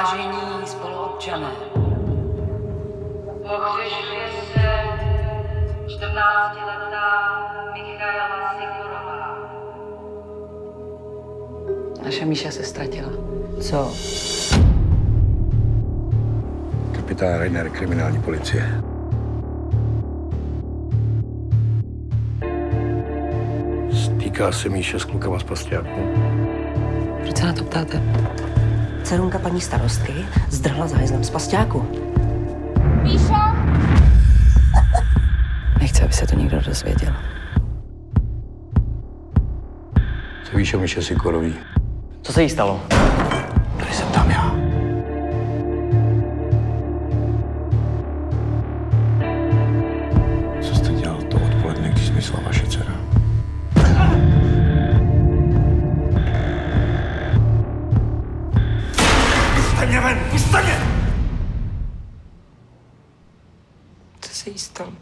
Vážení spoluobčané, pohřešuje se 14letá Michaela Sikorová. Naše Míša se ztratila. Co? Kapitán Reiner, kriminální policie. Stýká se Míša s klukama z Pasťáku. Proč se na to ptáte? Dcerunka paní starostky zdrhla za hajzlem z Pasťáku. Míša? Nechci, aby se to někdo dozvěděl. Co víš o Míše Sikorový? Co se jí stalo? Tady jsem tam já. Co jste dělal to odpoledne, když zmizela vaše dcera? Puste mě ven! Puste mě! Co se jí stalo?